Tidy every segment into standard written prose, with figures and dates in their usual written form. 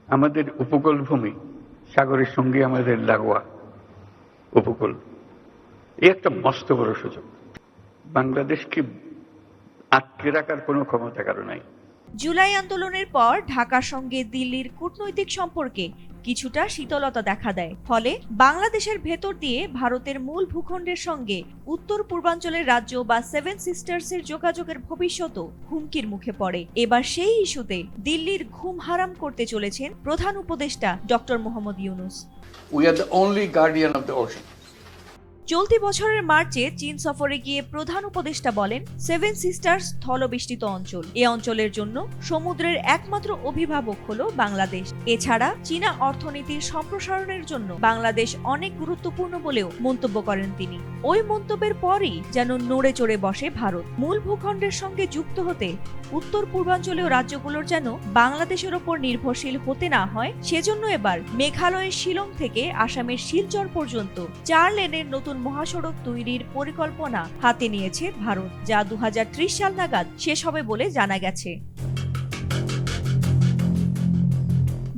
আমাদের উপকূল ভূমি, সাগরের সঙ্গে আমাদের লাগোয়া উপকূল, এই একটা মস্ত বড় সুযোগ। বাংলাদেশকে আটকে রাখার কোনো ক্ষমতা কারো নাই। জুলাই আন্দোলনের পর ঢাকার সঙ্গে দিল্লির কূটনৈতিক সম্পর্কে কিছুটা শীতলতা দেখা দেয়। ফলে বাংলাদেশের ভেতর দিয়ে ভারতের মূল ভূখণ্ডের সঙ্গে উত্তর পূর্বাঞ্চলের রাজ্য বা সেভেন সিস্টার্সের যোগাযোগের ভবিষ্যৎও হুমকির মুখে পড়ে। এবার সেই ইস্যুতে দিল্লির ঘুম হারাম করতে চলেছেন প্রধান উপদেষ্টা doctor Mohammad Yunus. We are the only guardian of the ocean. চলতি বছরের মার্চে চীন সফরে গিয়ে প্রধান উপদেষ্টা বলেন, সেভেন সিস্টার্স স্থলবেষ্টিত অঞ্চল, এ অঞ্চলের জন্য সমুদ্রের একমাত্র অভিভাবক হলো বাংলাদেশ। এছাড়া চীনা অর্থনীতির সম্প্রসারণের জন্য বাংলাদেশ অনেক গুরুত্বপূর্ণ বলেও মন্তব্য করেন তিনি। ওই মন্তব্যের পরই যেন নড়ে চড়ে বসে ভারত। মূল ভূখণ্ডের সঙ্গে যুক্ত হতে উত্তর পূর্বাঞ্চলীয় রাজ্যগুলোর যেন বাংলাদেশের ওপর নির্ভরশীল হতে না হয়, সেজন্য এবার মেঘালয়ের শিলং থেকে আসামের শিলচর পর্যন্ত 4 লেনের নতুন মহাসড়ক তৈরির পরিকল্পনা হাতে নিয়েছে ভারত, যা 2030 সাল নাগাদ শেষ হবে বলে জানা গেছে।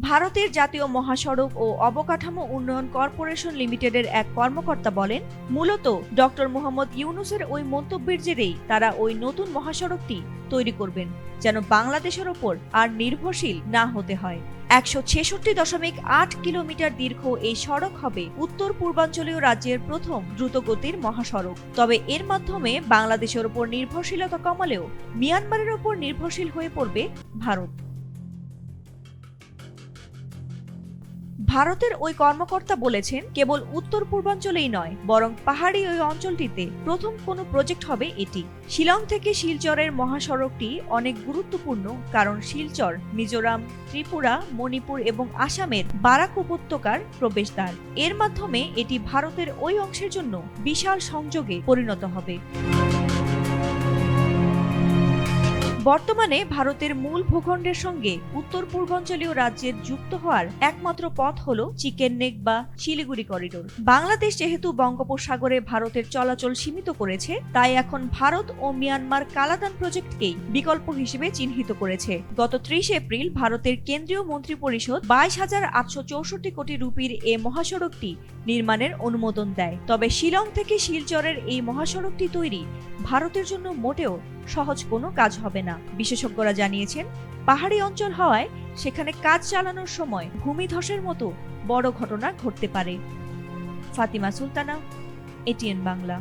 ভারতের জাতীয় মহাসড়ক ও অবকাঠামো উন্নয়ন কর্পোরেশন লিমিটেডের এক কর্মকর্তা বলেন, মূলত ডক্টর মোহাম্মদ ইউনূসের ওই মন্তব্যের জেরেই তারা ওই নতুন মহাসড়কটি তৈরি করবেন, যেন বাংলাদেশের ওপর আর নির্ভরশীল না হতে হয়। 166.8 কিলোমিটার দীর্ঘ এই সড়ক হবে উত্তর পূর্বাঞ্চলীয় রাজ্যের প্রথম দ্রুতগতির মহাসড়ক। তবে এর মাধ্যমে বাংলাদেশের ওপর নির্ভরশীলতা কমালেও মিয়ানমারের ওপর নির্ভরশীল হয়ে পড়বে ভারত। ভারতের ওই কর্মকর্তা বলেছেন, কেবল উত্তর পূর্বাঞ্চলেই নয়, বরং পাহাড়ি ওই অঞ্চলটিতে প্রথম কোনো প্রজেক্ট হবে এটি। শিলং থেকে শিলচরের মহাসড়কটি অনেক গুরুত্বপূর্ণ, কারণ শিলচর মিজোরাম, ত্রিপুরা, মণিপুর এবং আসামের বারাক উপত্যকার প্রবেশদ্বার। এর মাধ্যমে এটি ভারতের ওই অংশের জন্য বিশাল সংযোগে পরিণত হবে। বর্তমানে ভারতের মূল ভূখণ্ডের সঙ্গে উত্তর পূর্বাঞ্চলীয় রাজ্যের যুক্ত হওয়ার একমাত্র পথ হল চিকেন নেক বা শিলিগুড়ি করিডোর। বাংলাদেশ যেহেতু বঙ্গোপসাগরে ভারতের চলাচল সীমিত করেছে, তাই এখন ভারত ও মিয়ানমার কালাদান প্রজেক্টকেই বিকল্প হিসেবে চিহ্নিত করেছে। গত 30 এপ্রিল ভারতের কেন্দ্রীয় মন্ত্রিপরিষদ 22,864 কোটি রুপির এ মহাসড়কটি নির্মাণের অনুমোদন দেয়। তবে শিলং থেকে শিলচরের এই মহাসড়কটি তৈরি ভারতের জন্য মোটেও সহজ কোনো কাজ হবে না। বিশেষজ্ঞরা জানিয়েছেন, পাহাড়ি অঞ্চল হওয়ায় সেখানে কাজ চালানোর সময় ভূমিধসের মতো বড় ঘটনা ঘটতে পারে। ফাতিমা সুলতানা, এটিএন বাংলা।